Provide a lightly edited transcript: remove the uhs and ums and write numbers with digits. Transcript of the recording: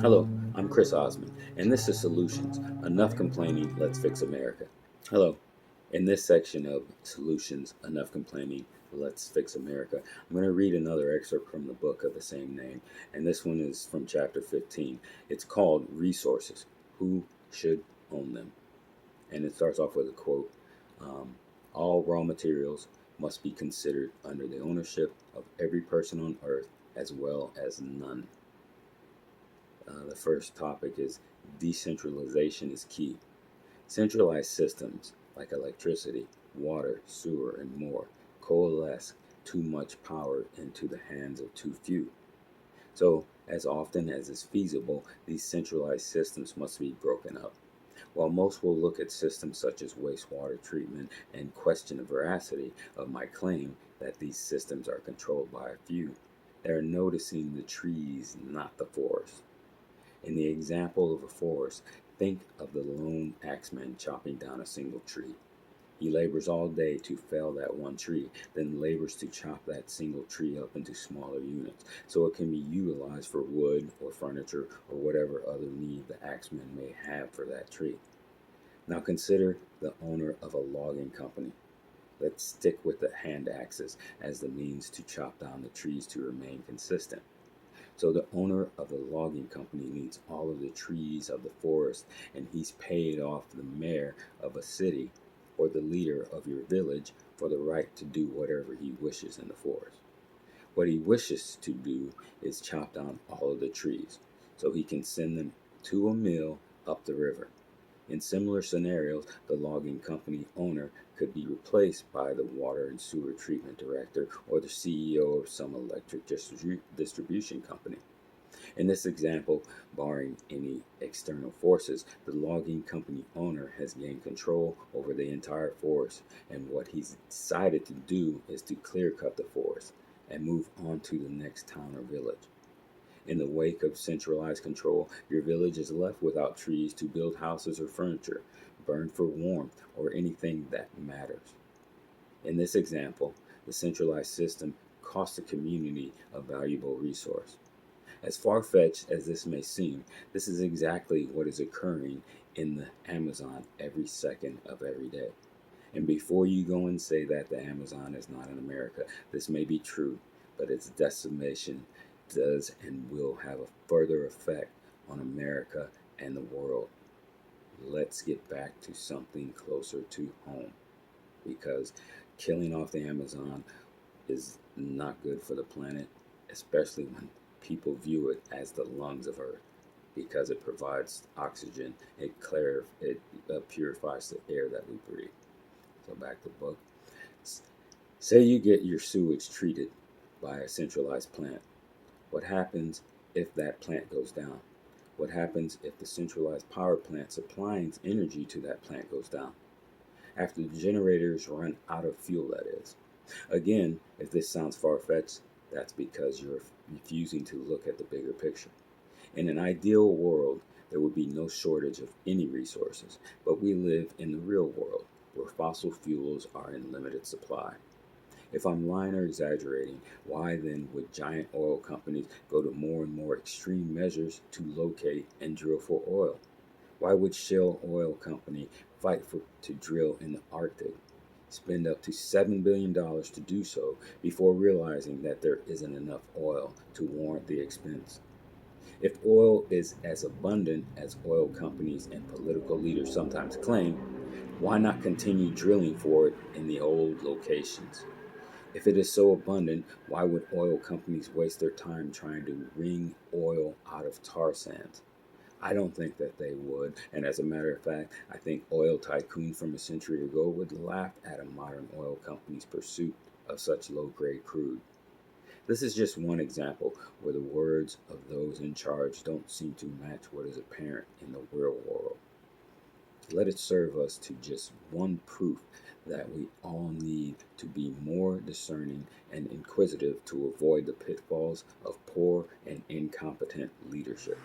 Hello, I'm Chris Ossman, and this is Solutions. Enough complaining, let's fix America. Hello, in this section of Solutions, Enough Complaining, Let's Fix America, I'm going to read another excerpt from the book of the same name, and this one is from chapter 15. It's called Resources. Who should own them? And it starts off with a quote. All raw materials must be considered under the ownership of every person on earth as well as none. The first topic is decentralization is key. Centralized systems like electricity, water, sewer, and more coalesce too much power into the hands of too few. So, as often as is feasible, these centralized systems must be broken up. While most will look at systems such as wastewater treatment and question the veracity of my claim that these systems are controlled by a few, they are noticing the trees, not the forest. In the example of a forest, think of the lone axeman chopping down a single tree. He labors all day to fell that one tree, then labors to chop that single tree up into smaller units so it can be utilized for wood or furniture or whatever other need the axeman may have for that tree. Now consider the owner of a logging company. Let's stick with the hand axes as the means to chop down the trees to remain consistent. So the owner of the logging company needs all of the trees of the forest, and he's paid off the mayor of a city or the leader of your village for the right to do whatever he wishes in the forest. What he wishes to do is chop down all of the trees so he can send them to a mill up the river. In similar scenarios, the logging company owner could be replaced by the water and sewer treatment director or the CEO of some electric distribution company. In this example, barring any external forces, the logging company owner has gained control over the entire forest, and what he's decided to do is to clear cut the forest and move on to the next town or village. In the wake of centralized control, your village is left without trees to build houses or furniture, burn for warmth, or anything that matters. In this example, the centralized system costs the community a valuable resource. As far-fetched as this may seem, this is exactly what is occurring in the Amazon every second of every day. And before you go and say that the Amazon is not in America, this may be true, but its decimation does and will have a further effect on America and the world. Let's get back to something closer to home, because killing off the Amazon is not good for the planet, especially when people view it as the lungs of Earth, because it provides oxygen, it purifies the air that we breathe. So back to the book. Say you get your sewage treated by a centralized plant. What happens if that plant goes down? What happens if the centralized power plant supplying energy to that plant goes down? After the generators run out of fuel, that is. Again, if this sounds far-fetched, that's because you're refusing to look at the bigger picture. In an ideal world, there would be no shortage of any resources, but we live in the real world, where fossil fuels are in limited supply. If I'm lying or exaggerating, why then would giant oil companies go to more and more extreme measures to locate and drill for oil? Why would Shell Oil Company fight to drill in the Arctic, spend up to $7 billion to do so before realizing that there isn't enough oil to warrant the expense? If oil is as abundant as oil companies and political leaders sometimes claim, why not continue drilling for it in the old locations? If it is so abundant, why would oil companies waste their time trying to wring oil out of tar sands? I don't think that they would, and as a matter of fact, I think oil tycoons from a century ago would laugh at a modern oil company's pursuit of such low-grade crude. This is just one example where the words of those in charge don't seem to match what is apparent in the real world. Let it serve us to just one proof that we all need to be more discerning and inquisitive to avoid the pitfalls of poor and incompetent leadership.